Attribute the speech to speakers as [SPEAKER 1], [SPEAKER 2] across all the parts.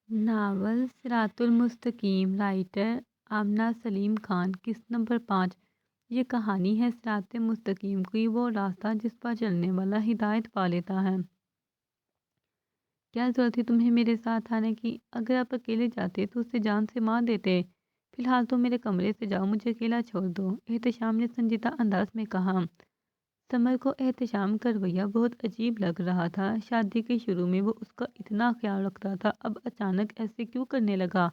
[SPEAKER 1] Novel صراط المستقیم، writer Amna Salim Khan, قسط نمبر 5۔ یہ کہانی ہے صراط مستقیم کی، وہ راستہ جس پر چلنے والا ہدایت پا لیتا ہے۔ کیا ضرورت تھی تمہیں میرے ساتھ آنے کی؟ اگر آپ اکیلے جاتے تو اسے جان سے مار دیتے۔ فی الحال تو میرے کمرے سے جاؤ، مجھے اکیلا چھوڑ دو، احتشام نے سنجیدہ انداز میں کہا۔ سمر کو احتشام کا رویہ بہت عجیب لگ رہا تھا۔ شادی کے شروع میں وہ اس کا اتنا خیال رکھتا تھا، اب اچانک ایسے کیوں کرنے لگا؟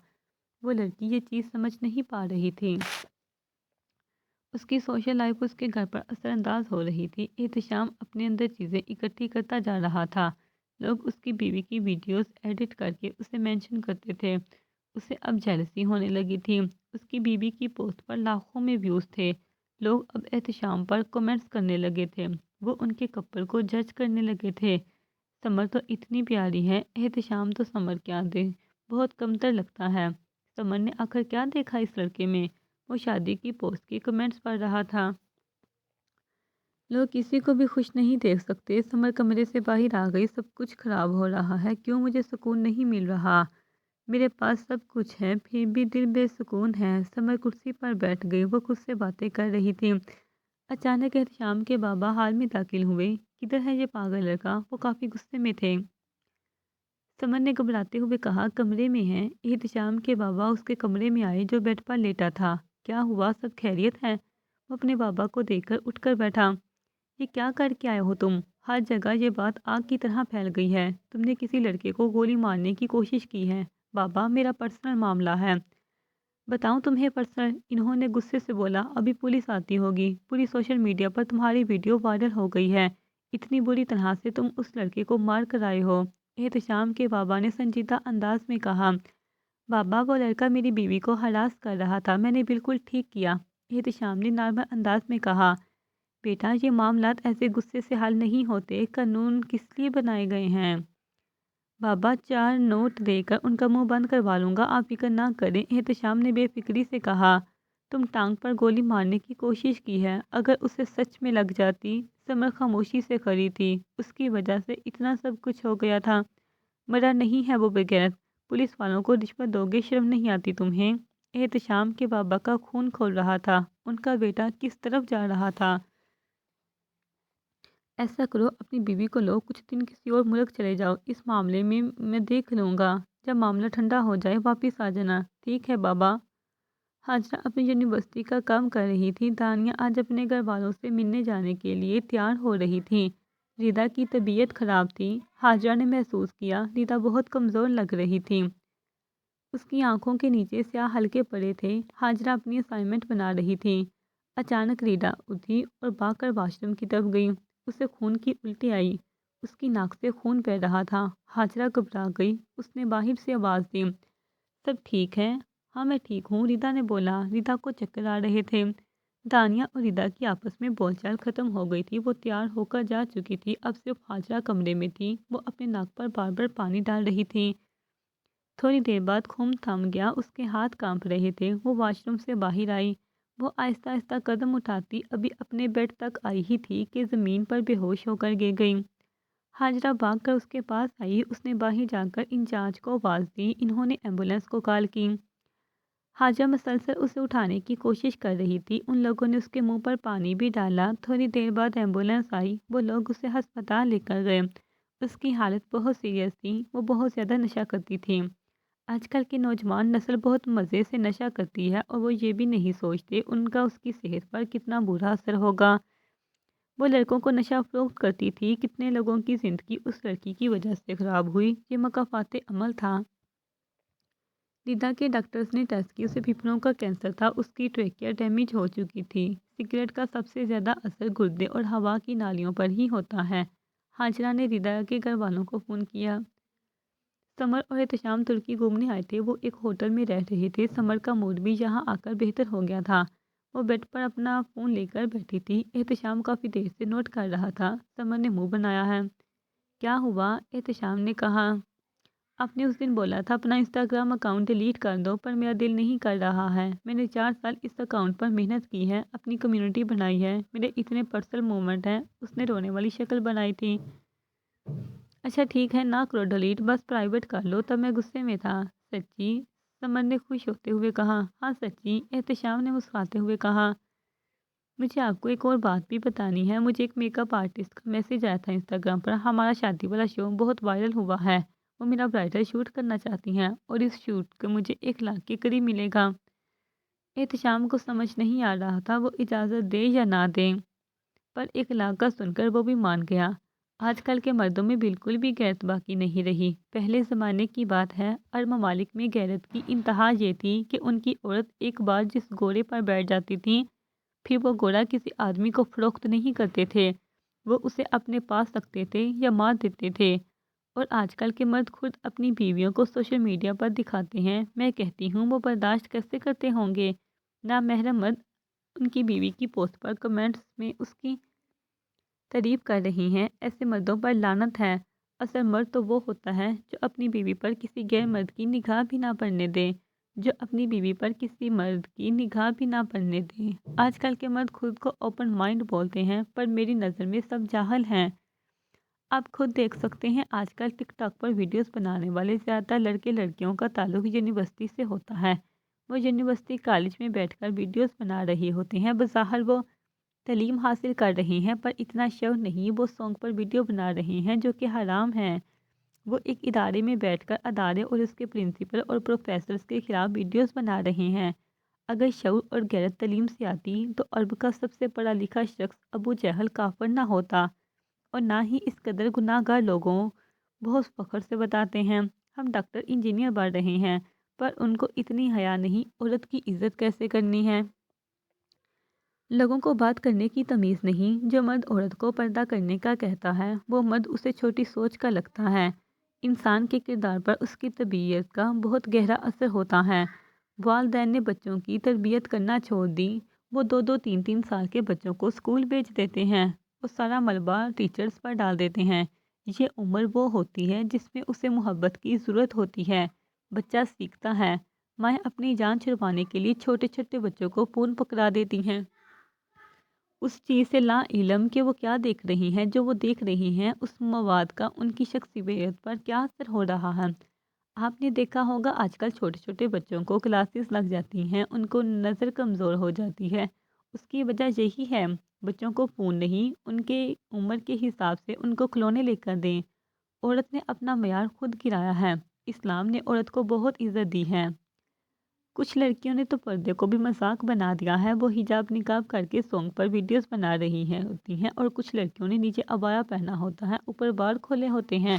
[SPEAKER 1] وہ لڑکی یہ چیز سمجھ نہیں پا رہی تھی۔ اس کی سوشل لائف اس کے گھر پر اثر انداز ہو رہی تھی۔ احتشام اپنے اندر چیزیں اکٹھی کرتا جا رہا تھا۔ لوگ اس کی بیوی کی ویڈیوز ایڈٹ کر کے اسے مینشن کرتے تھے۔ اسے اب جیلسی ہونے لگی تھی۔ اس کی بیوی کی پوسٹ پر لاکھوں میں ویوز تھے۔ لوگ اب احتشام پر کمنٹس کرنے لگے تھے۔ وہ ان کے کپل کو جج کرنے لگے تھے۔ سمر تو اتنی پیاری ہے، احتشام تو سمر کیا دے، بہت کمتر لگتا ہے۔ سمر نے آخر کیا دیکھا اس لڑکے میں؟ وہ شادی کی پوسٹ کی کمنٹس پڑھ رہا تھا۔ لوگ کسی کو بھی خوش نہیں دیکھ سکتے۔ سمر کمرے سے باہر آ گئی۔ سب کچھ خراب ہو رہا ہے، کیوں مجھے سکون نہیں مل رہا؟ میرے پاس سب کچھ ہے پھر بھی دل بے سکون ہے۔ سمر کرسی پر بیٹھ گئی، وہ خود سے باتیں کر رہی تھی۔ اچانک احتشام کے بابا ہال میں داخل ہوئے۔ کدھر ہے یہ پاگل لڑکا؟ وہ کافی غصے میں تھے۔ سمر نے گھبراتے ہوئے کہا، کمرے میں ہے۔ احتشام کے بابا اس کے کمرے میں آئے جو بیڈ پر لیٹا تھا۔ کیا ہوا، سب خیریت ہے؟ وہ اپنے بابا کو دیکھ کر اٹھ کر بیٹھا۔ یہ کیا کر کے آئے ہو تم؟ ہر جگہ یہ بات آگ کی طرح پھیل گئی ہے۔ تم نے کسی لڑکے کو گولی مارنے کی کوشش کی ہے۔ بابا، میرا پرسنل معاملہ ہے۔ بتاؤں تمہیں پرسنل؟ انہوں نے غصے سے بولا، ابھی پولیس آتی ہوگی۔ پوری سوشل میڈیا پر تمہاری ویڈیو وائرل ہو گئی ہے۔ اتنی بری طرح سے تم اس لڑکے کو مار کر آئے ہو۔ احتشام کے بابا نے سنجیدہ انداز میں کہا، بابا وہ لڑکا میری بیوی کو ہراس کر رہا تھا، میں نے بالکل ٹھیک کیا۔ احتشام نے نارمل انداز میں کہا، بیٹا یہ معاملات ایسے غصے سے حل نہیں ہوتے، قانون کس لیے بنائے گئے ہیں؟ بابا 4 نوٹ دے کر ان کا منہ بند کروا لوں گا، آپ فکر نہ کریں۔ احتشام نے بے فکری سے کہا، تم ٹانگ پر گولی مارنے کی کوشش کی ہے، اگر اسے سچ میں لگ جاتی؟ سمر خاموشی سے کھڑی تھی، اس کی وجہ سے اتنا سب کچھ ہو گیا تھا۔ مرا نہیں ہے وہ بغیرت، پولیس والوں کو رشوت دو گے، شرم نہیں آتی تمہیں؟ احتشام کے بابا کا خون کھول رہا تھا، ان کا بیٹا کس طرف جا رہا تھا۔ ایسا کرو، اپنی بیوی کو لو، کچھ دن کسی اور ملک چلے جاؤ، اس معاملے میں دیکھ لوں گا، جب معاملہ ٹھنڈا ہو جائے واپس آ جانا۔ ٹھیک ہے بابا۔ ہاجرہ اپنی یونیورسٹی کا کام کر رہی تھی۔ دانیہ آج اپنے گھر والوں سے ملنے جانے کے لیے تیار ہو رہی تھی۔ ریدا کی طبیعت خراب تھی۔ ہاجرہ نے محسوس کیا ریدا بہت کمزور لگ رہی تھی۔ اس کی آنکھوں کے نیچے سیاہ حلقے پڑے تھے۔ ہاجرہ اپنی اسائنمنٹ بنا رہی تھی۔ اچانک ریدا اٹھی اور بھاگ کر واش روم کی طرف گئی۔ اسے خون کی الٹی آئی، اس کی ناک سے خون بہہ رہا تھا۔ ہاجرہ گھبرا گئی، اس نے باہر سے آواز دی، سب ٹھیک ہے؟ ہاں میں ٹھیک ہوں، ریدا نے بولا۔ ریدا کو چکر آ رہے تھے۔ دانیہ اور ریدا کی آپس میں بول چال ختم ہو گئی تھی۔ وہ تیار ہو کر جا چکی تھی، اب صرف ہاجرہ کمرے میں تھی۔ وہ اپنے ناک پر بار بار پانی ڈال رہی تھی۔ تھوڑی دیر بعد خون تھم گیا، اس کے ہاتھ کانپ رہے تھے۔ وہ واش روم سے باہر آئی۔ وہ آہستہ آہستہ قدم اٹھاتی ابھی اپنے بیڈ تک آئی ہی تھی کہ زمین پر بے ہوش ہو کر گر گئی۔ ہاجرہ بھاگ کر اس کے پاس آئی۔ اس نے باہر جا کر انچارج کو آواز دی۔ انہوں نے ایمبولینس کو کال کی۔ ہاجرہ مسلسل اسے اٹھانے کی کوشش کر رہی تھی۔ ان لوگوں نے اس کے منہ پر پانی بھی ڈالا۔ تھوڑی دیر بعد ایمبولینس آئی۔ وہ لوگ اسے ہسپتال لے کر گئے۔ اس کی حالت بہت سیریس تھی۔ وہ بہت زیادہ نشہ کرتی تھی۔ آج کل کی نوجوان نسل بہت مزے سے نشہ کرتی ہے اور وہ یہ بھی نہیں سوچتے ان کا اس کی صحت پر کتنا برا اثر ہوگا۔ وہ لڑکوں کو نشہ فروخت کرتی تھی۔ کتنے لوگوں کی زندگی اس لڑکی کی وجہ سے خراب ہوئی۔ یہ مکافات عمل تھا۔ ریدا کے ڈاکٹرز نے ٹیسٹ کی، اسے پھیپھڑوں کا کینسر تھا۔ اس کی ٹریکیا ڈیمیج ہو چکی تھی۔ سگریٹ کا سب سے زیادہ اثر گردے اور ہوا کی نالیوں پر ہی ہوتا ہے۔ ہاجرہ نے ریدا کے گھر والوں کو فون کیا۔ سمر اور احتشام ترکی گھومنے آئے تھے۔ وہ ایک ہوٹل میں رہ رہے تھے۔ سمر کا موڈ بھی یہاں آ کر بہتر ہو گیا تھا۔ وہ بیڈ پر اپنا فون لے کر بیٹھی تھی۔ احتشام کافی دیر سے نوٹ کر رہا تھا۔ سمر نے منہ بنایا ہے۔ کیا ہوا؟ احتشام نے کہا، آپ نے اس دن بولا تھا اپنا انسٹاگرام اکاؤنٹ ڈیلیٹ کر دو، پر میرا دل نہیں کر رہا ہے۔ میں نے 4 سال اس اکاؤنٹ پر محنت کی ہے، اپنی کمیونٹی بنائی ہے، میرے اتنے پرسنل مومنٹ ہیں۔ اس نے رونے والی شکل بنائی تھی۔ اچھا ٹھیک ہے، نہ کرو ڈیلیٹ، بس پرائیویٹ کر لو۔ تب میں غصے میں تھا۔ سچی؟ سمر نے خوش ہوتے ہوئے کہا۔ ہاں سچی، احتشام نے مسکراتے ہوئے کہا۔ مجھے آپ کو ایک اور بات بھی بتانی ہے۔ مجھے ایک میک اپ آرٹسٹ کا میسج آیا تھا انسٹاگرام پر۔ ہمارا شادی والا شو بہت وائرل ہوا ہے، وہ میرا برائڈل شوٹ کرنا چاہتی ہیں اور اس شوٹ کے مجھے 1 لاکھ کے قریب ملے گا۔ احتشام کو سمجھ نہیں آ رہا تھا وہ اجازت دے یا نہ دے، پر 1 لاکھ کا سن کر وہ بھی مان گیا۔ آج کل کے مردوں میں بالکل بھی غیرت باقی نہیں رہی۔ پہلے زمانے کی بات ہے، عرب ممالک میں غیرت کی انتہا یہ تھی کہ ان کی عورت ایک بار جس گھوڑے پر بیٹھ جاتی تھی، پھر وہ گھوڑا کسی آدمی کو فروخت نہیں کرتے تھے، وہ اسے اپنے پاس رکھتے تھے یا مار دیتے تھے۔ اور آج کل کے مرد خود اپنی بیویوں کو سوشل میڈیا پر دکھاتے ہیں۔ میں کہتی ہوں وہ برداشت کیسے کرتے ہوں گے؟ نامحرم مرد ان کی بیوی کی پوسٹ پر کمنٹس میں اس کی تعریف کر رہی ہیں۔ ایسے مردوں پر لعنت ہے۔ اصل مرد تو وہ ہوتا ہے جو اپنی بیوی پر کسی غیر مرد کی نگاہ بھی نہ پڑنے دے، جو اپنی بیوی پر کسی مرد کی نگاہ بھی نہ پڑنے دے۔ آج کل کے مرد خود کو اوپن مائنڈ بولتے ہیں، پر میری نظر میں سب جاہل ہیں۔ آپ خود دیکھ سکتے ہیں، آج کل ٹک ٹاک پر ویڈیوز بنانے والے زیادہ تر لڑکے لڑکیوں کا تعلق یونیورسٹی سے ہوتا ہے۔ وہ یونیورسٹی کالج میں بیٹھ کر ویڈیوز بنا رہے ہوتے ہیں۔ بظاہر وہ تعلیم حاصل کر رہے ہیں، پر اتنا شعور نہیں، وہ سانگ پر ویڈیو بنا رہے ہیں جو کہ حرام ہیں۔ وہ ایک ادارے میں بیٹھ کر ادارے اور اس کے پرنسپل اور پروفیسرز کے خلاف ویڈیوز بنا رہے ہیں۔ اگر شعور اور غیرت تعلیم سے آتی تو عرب کا سب سے پڑھا لکھا شخص ابو جہل کافر نہ ہوتا، اور نہ ہی اس قدر گناہ گار لوگوں بہت فخر سے بتاتے ہیں ہم ڈاکٹر انجینئر بن رہے ہیں، پر ان کو اتنی حیا نہیں عورت کی عزت کیسے کرنی ہے۔ لوگوں کو بات کرنے کی تمیز نہیں۔ جو مرد عورت کو پردہ کرنے کا کہتا ہے وہ مرد اسے چھوٹی سوچ کا لگتا ہے۔ انسان کے کردار پر اس کی تربیت کا بہت گہرا اثر ہوتا ہے۔ والدین نے بچوں کی تربیت کرنا چھوڑ دی، وہ 2-2 3-3 سال کے بچوں کو اسکول بھیج دیتے ہیں، وہ سارا ملبہ ٹیچرز پر ڈال دیتے ہیں۔ یہ عمر وہ ہوتی ہے جس میں اسے محبت کی ضرورت ہوتی ہے۔ بچہ سیکھتا ہے۔ مائیں اپنی جان چھڑوانے کے لیے چھوٹے چھوٹے بچوں کو فون پکڑا دیتی ہیں، اس چیز سے لا علم کہ وہ کیا دیکھ رہی ہیں۔ جو وہ دیکھ رہی ہیں اس مواد کا ان کی شخصیت پر کیا اثر ہو رہا ہے۔ آپ نے دیکھا ہوگا آج کل چھوٹے چھوٹے بچوں کو کلاسز لگ جاتی ہیں، ان کو نظر کمزور ہو جاتی ہے۔ اس کی وجہ یہی ہے، بچوں کو فون نہیں، ان کے عمر کے حساب سے ان کو کھلونے لے کر دیں۔ عورت نے اپنا معیار خود گرایا ہے۔ اسلام نے عورت کو بہت عزت دی ہے۔ کچھ لڑکیوں نے تو پردے کو بھی مذاق بنا دیا ہے، وہ حجاب نقاب کر کے سانگ پر ویڈیوز بنا رہی ہوتی ہیں، اور کچھ لڑکیوں نے نیچے عبایا پہنا ہوتا ہے، اوپر بال کھولے ہوتے ہیں،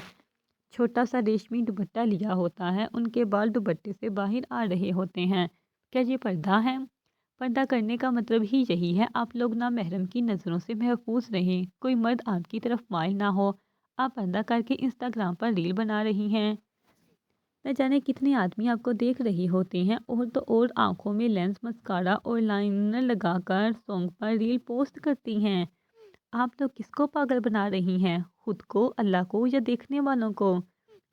[SPEAKER 1] چھوٹا سا ریشمی دوپٹہ لیا ہوتا ہے، ان کے بال دوپٹے سے باہر آ رہے ہوتے ہیں۔ کیا یہ پردہ ہے؟ پردہ کرنے کا مطلب ہی یہی ہے، آپ لوگ نامحرم کی نظروں سے محفوظ رہیں، کوئی مرد آپ کی طرف مائل نہ ہو۔ آپ پردہ کر کے انسٹاگرام پر ریل بنا رہی ہیں، نہ جانے کتنے آدمی آپ کو دیکھ رہی ہوتے ہیں، اور تو اور آنکھوں میں لینس مسکارا اور لائنر لگا کر سانگ پر ریل پوسٹ کرتی ہیں۔ آپ لوگ کس کو پاگل بنا رہی ہیں؟ خود کو، اللہ کو، یا دیکھنے والوں کو؟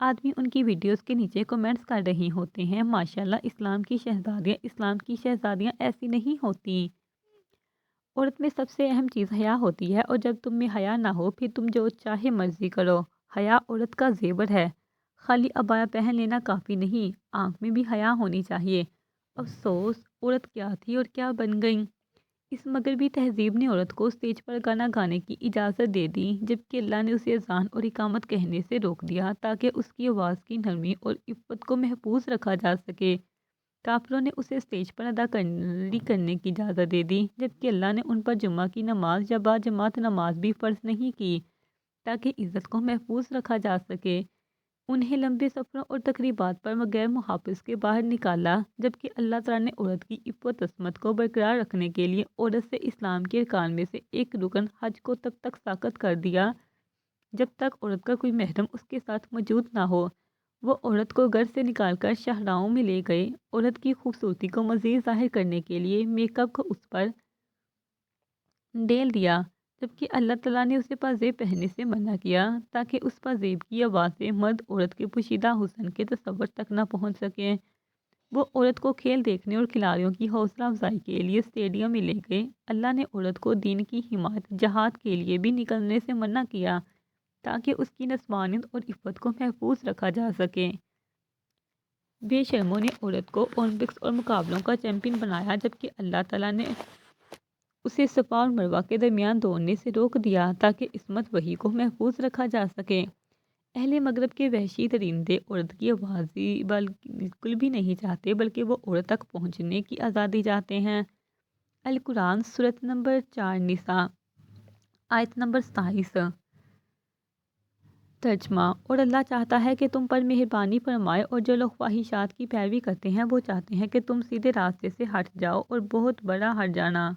[SPEAKER 1] آدمی ان کی ویڈیوز کے نیچے کمنٹس کر رہے ہوتے ہیں، ماشاءاللہ اسلام کی شہزادیاں، اسلام کی شہزادیاں ایسی نہیں ہوتی۔ عورت میں سب سے اہم چیز حیا ہوتی ہے، اور جب تم میں حیا نہ ہو پھر تم جو چاہے مرضی کرو۔ حیا عورت کا زیور ہے، خالی عبایا پہن لینا کافی نہیں، آنکھ میں بھی حیا ہونی چاہیے۔ افسوس، عورت کیا تھی اور کیا بن گئی۔ اس مغربی تہذیب نے عورت کو اسٹیج پر گانا گانے کی اجازت دے دی، جبکہ اللہ نے اسے اذان اور اقامت کہنے سے روک دیا تاکہ اس کی آواز کی نرمی اور عفت کو محفوظ رکھا جا سکے۔ کافروں نے اسے اسٹیج پر اداکاری کرنے کی اجازت دے دی، جبکہ اللہ نے ان پر جمعہ کی نماز یا باجماعت نماز بھی فرض نہیں کی تاکہ عزت کو محفوظ رکھا جا سکے۔ انہیں لمبے سفروں اور تقریبات پر بغیر محافظ کے باہر نکالا، جبکہ اللہ تعالیٰ نے عورت کی عفت عصمت کو برقرار رکھنے کے لیے عورت سے اسلام کے ارکان میں سے ایک رکن حج کو تب تک ساقط کر دیا جب تک عورت کا کوئی محرم اس کے ساتھ موجود نہ ہو۔ وہ عورت کو گھر سے نکال کر شاہراہوں میں لے گئے۔ عورت کی خوبصورتی کو مزید ظاہر کرنے کے لیے میک اپ کو اس پر ڈال دیا، جبکہ اللہ تعالیٰ نے اسے پازیب پہننے سے منع کیا تاکہ اس پازیب کی آوازیں مرد عورت کے پوشیدہ حسن کے تصور تک نہ پہنچ سکیں۔ وہ عورت کو کھیل دیکھنے اور کھلاڑیوں کی حوصلہ افزائی کے لیے اسٹیڈیم میں لے گئے۔ اللہ نے عورت کو دین کی حمایت، جہاد کے لیے بھی نکلنے سے منع کیا تاکہ اس کی نسوانیت اور عفت کو محفوظ رکھا جا سکے۔ بے شرموں نے عورت کو اولمپکس اور مقابلوں کا چیمپئن بنایا، جبکہ اللہ تعالیٰ نے اسے صفا اور مروہ کے درمیان دوڑنے سے روک دیا تاکہ عصمت وحی کو محفوظ رکھا جا سکے۔ اہل مغرب کے وحشی درندے عورت کی آوازی بالکل بھی نہیں چاہتے، بلکہ وہ عورت تک پہنچنے کی آزادی چاہتے ہیں۔ القرآن سورۃ نمبر 4 نساء آیت نمبر 27۔ ترجمہ: اور اللہ چاہتا ہے کہ تم پر مہربانی فرمائے، اور جو لوگ خواہشات کی پیروی کرتے ہیں وہ چاہتے ہیں کہ تم سیدھے راستے سے ہٹ جاؤ، اور بہت بڑا ہٹ جانا۔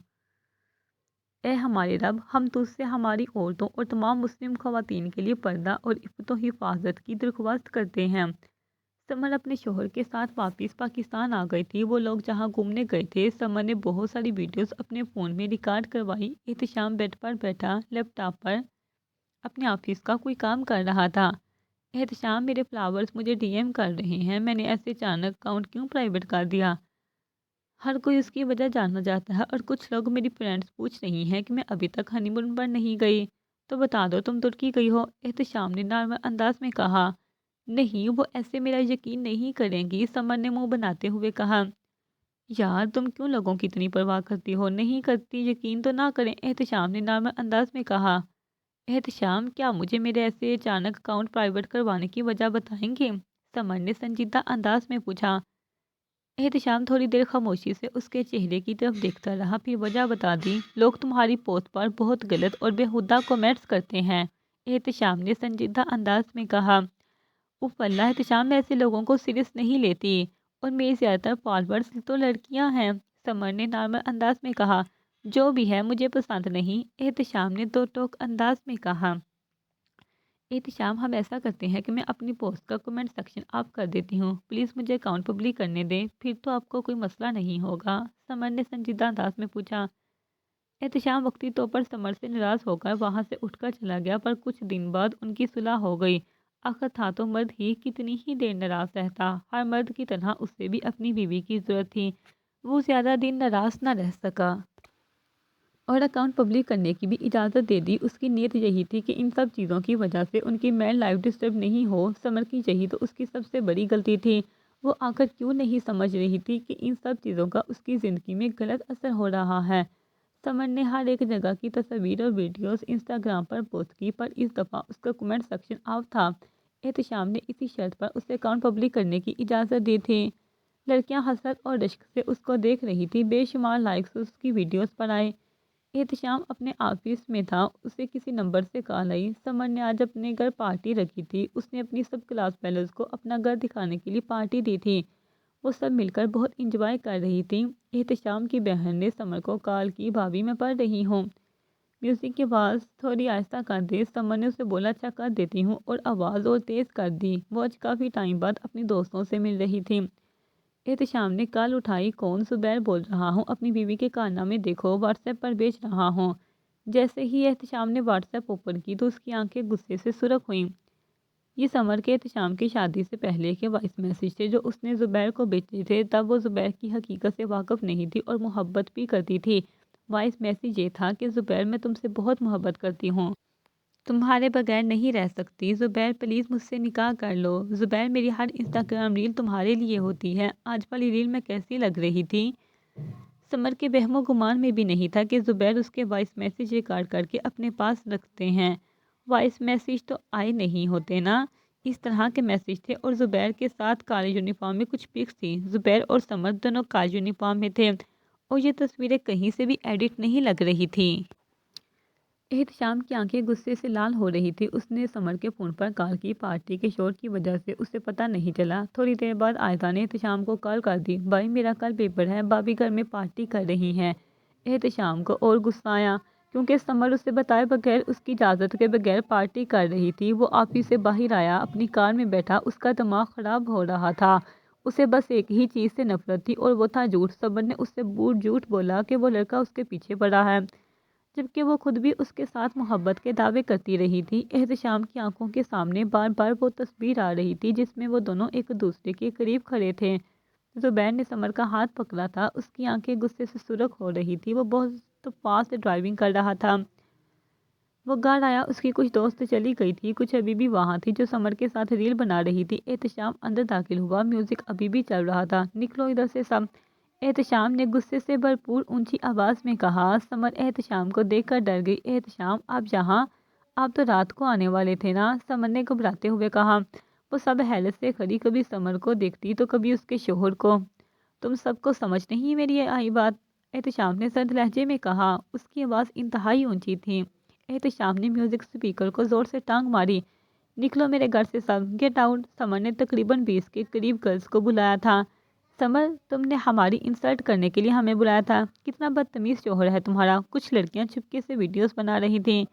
[SPEAKER 1] اے ہمارے رب، ہم تجھ سے ہماری عورتوں اور تمام مسلم خواتین کے لیے پردہ اور عفت و حفاظت کی درخواست کرتے ہیں۔ سمر اپنے شوہر کے ساتھ واپس پاکستان آ گئی تھی۔ وہ لوگ جہاں گھومنے گئے تھے، سمر نے بہت ساری ویڈیوز اپنے فون میں ریکارڈ کروائی۔ احتشام بیڈ پر بیٹھا لیپ ٹاپ پر اپنے آفس کا کوئی کام کر رہا تھا۔ احتشام: میرے فلاورز مجھے ڈی ایم کر رہے ہیں، میں نے ایسے اچانک اکاؤنٹ کیوں پرائیویٹ کر دیا؟ ہر کوئی اس کی وجہ جاننا چاہتا ہے، اور کچھ لوگ میری فرینڈز پوچھ رہی ہیں کہ میں ابھی تک ہنی مون پر نہیں گئی، تو بتا دو تم ترکی گئی ہو۔ احتشام نے نارمل انداز میں کہا، نہیں، وہ ایسے میرا یقین نہیں کریں گی۔ سمر نے منہ بناتے ہوئے کہا، یار تم کیوں لوگوں کی اتنی پرواہ کرتی ہو؟ نہیں کرتی، یقین تو نہ کریں۔ احتشام نے نارمل انداز میں کہا۔ احتشام: کیا مجھے میرے ایسے اچانک اکاؤنٹ پرائیویٹ کروانے کی وجہ بتائیں گے؟ سمر نے سنجیدہ انداز میں پوچھا۔ احتشام تھوڑی دیر خاموشی سے اس کے چہرے کی طرف دیکھتا رہا، پھر وجہ بتا دی۔ لوگ تمہاری پوسٹ پر بہت غلط اور بیہودہ کمنٹس کرتے ہیں، احتشام نے سنجیدہ انداز میں کہا۔ اف اللہ، احتشام میں ایسے لوگوں کو سیریس نہیں لیتی، اور میری زیادہ تر فالوورز تو لڑکیاں ہیں، سمر نے نارمل انداز میں کہا۔ جو بھی ہے، مجھے پسند نہیں، احتشام نے دو ٹوک انداز میں کہا۔ احتشام: ہم ایسا کرتے ہیں کہ میں اپنی پوسٹ کا کمنٹ سیکشن آف کر دیتی ہوں، پلیز مجھے اکاؤنٹ پبلک کرنے دیں، پھر تو آپ کو کوئی مسئلہ نہیں ہوگا، سمر نے سنجیدہ انداز میں پوچھا۔ احتشام وقتی طور پر سمر سے ناراض ہو کر وہاں سے اٹھ کر چلا گیا، پر کچھ دن بعد ان کی صلح ہو گئی۔ آخر تھا تو مرد ہی کتنی ہی دیر ناراض رہتا، ہر مرد کی طرح اسے بھی اپنی بیوی کی ضرورت تھی، وہ زیادہ دن ناراض نہ رہ سکا اور اکاؤنٹ پبلک کرنے کی بھی اجازت دے دی۔ اس کی نیت یہی تھی کہ ان سب چیزوں کی وجہ سے ان کی میل لائف ڈسٹرب نہیں ہو۔ سمر کی یہی تو اس کی سب سے بڑی غلطی تھی، وہ آخر کیوں نہیں سمجھ رہی تھی کہ ان سب چیزوں کا اس کی زندگی میں غلط اثر ہو رہا ہے۔ سمر نے ہر ایک جگہ کی تصاویر اور ویڈیوز انسٹاگرام پر پوسٹ کی، پر اس دفعہ اس کا کمنٹ سیکشن آف تھا۔ احتشام نے اسی شرط پر اسے اکاؤنٹ پبلک کرنے کی اجازت دی تھی۔ لڑکیاں حسرت اور رشک سے اس کو دیکھ رہی تھی، بے شمار لائکس اس کی ویڈیوز پر آئے۔ احتشام اپنے آفس میں تھا، اسے کسی نمبر سے کال آئی۔ سمر نے آج اپنے گھر پارٹی رکھی تھی، اس نے اپنی سب کلاس فیلوز کو اپنا گھر دکھانے کے لیے پارٹی دی تھی، وہ سب مل کر بہت انجوائے کر رہی تھی۔ احتشام کی بہن نے سمر کو کال کی، بھابھی میں پڑھ رہی ہوں، میوزک کی آواز تھوڑی آہستہ کر دے۔ سمر نے اسے بولا، اچھا کر دیتی ہوں، اور آواز اور تیز کر دی۔ وہ آج کافی ٹائم بعد اپنی دوستوں سے مل رہی تھی۔ احتشام نے کال اٹھائی، کون؟ زبیر بول رہا ہوں، اپنی بیوی کے کارنامے دیکھو، واٹس ایپ پر بھیج رہا ہوں۔ جیسے ہی احتشام نے واٹس ایپ اوپن کی تو اس کی آنکھیں غصے سے سرخ ہوئیں۔ یہ سمر کے احتشام کی شادی سے پہلے کے وائس میسیج تھے جو اس نے زبیر کو بھیجے تھے، تب وہ زبیر کی حقیقت سے واقف نہیں تھی اور محبت بھی کرتی تھی۔ وائس میسیج یہ تھا کہ زبیر، میں تم سے بہت محبت کرتی ہوں، تمہارے بغیر نہیں رہ سکتی، زبیر پلیز مجھ سے نکاح کر لو، زبیر میری ہر انسٹاگرام ریل تمہارے لیے ہوتی ہے، آج والی ریل میں کیسی لگ رہی تھی؟ سمر کے وہم و گمان میں بھی نہیں تھا کہ زبیر اس کے وائس میسیج ریکارڈ کر کے اپنے پاس رکھتے ہیں۔ وائس میسیج تو آئے نہیں ہوتے نا، اس طرح کے میسیج تھے، اور زبیر کے ساتھ کالے یونیفارم میں کچھ پکس تھی۔ زبیر اور سمر دونوں کالے یونیفارم میں تھے، اور یہ تصویریں کہیں سے بھی ایڈٹ نہیں لگ رہی تھی۔ احتشام کی آنکھیں غصے سے لال ہو رہی تھی، اس نے سمر کے فون پر کال کی، پارٹی کے شور کی وجہ سے اسے پتہ نہیں چلا۔ تھوڑی دیر بعد آئزہ نے احتشام کو کال کر دی، بھائی میرا کل پیپر ہے، بھابھی گھر میں پارٹی کر رہی ہیں۔ احتشام کو اور غصہ آیا، کیونکہ سمر اسے بتائے بغیر اس کی اجازت کے بغیر پارٹی کر رہی تھی۔ وہ آفس سے باہر آیا، اپنی کار میں بیٹھا، اس کا دماغ خراب ہو رہا تھا، اسے بس ایک ہی چیز سے نفرت تھی، اور وہ تھا جھوٹ۔ سمر نے اس سے جھوٹ بولا کہ وہ لڑکا اس کے پیچھے پڑا ہے، جبکہ وہ خود بھی اس کے ساتھ محبت کے دعوے کرتی رہی تھی۔ احتشام کی آنکھوں کے سامنے بار بار وہ تصویر آ رہی تھی جس میں وہ دونوں ایک دوسرے کے قریب کھڑے تھے۔ زبیر نے سمر کا ہاتھ پکڑا تھا، اس کی آنکھیں غصے سے سرخ ہو رہی تھی، وہ بہت فاسٹ ڈرائیونگ کر رہا تھا۔ وہ گھر آیا، اس کی کچھ دوست چلی گئی تھی، کچھ ابھی بھی وہاں تھی جو سمر کے ساتھ ریل بنا رہی تھی۔ احتشام اندر داخل ہوا، میوزک ابھی بھی چل رہا تھا۔ نکلو ادھر سے سب، احتشام نے غصے سے بھرپور اونچی آواز میں کہا۔ سمر احتشام کو دیکھ کر ڈر گئی۔ احتشام آپ یہاں؟ آپ تو رات کو آنے والے تھے نا؟ سمر نے گھبراتے ہوئے کہا۔ وہ سب حیرت سے کھڑی، کبھی سمر کو دیکھتی تو کبھی اس کے شوہر کو۔ تم سب کو سمجھ نہیں میری آئی بات؟ احتشام نے سرد لہجے میں کہا۔ اس کی آواز انتہائی اونچی تھی۔ احتشام نے میوزک اسپیکر کو زور سے ٹانگ ماری۔ نکلو میرے گھر سے سب، گیٹ آؤٹ۔ سمر نے تقریباً 20 کے قریب گرلز کو بلایا تھا۔ سمر، تم نے ہماری انسلٹ کرنے کے لیے ہمیں بلایا تھا؟ کتنا بدتمیز شوہر ہے تمہارا۔ کچھ لڑکیاں چپکے سے ویڈیوز بنا رہی تھیں۔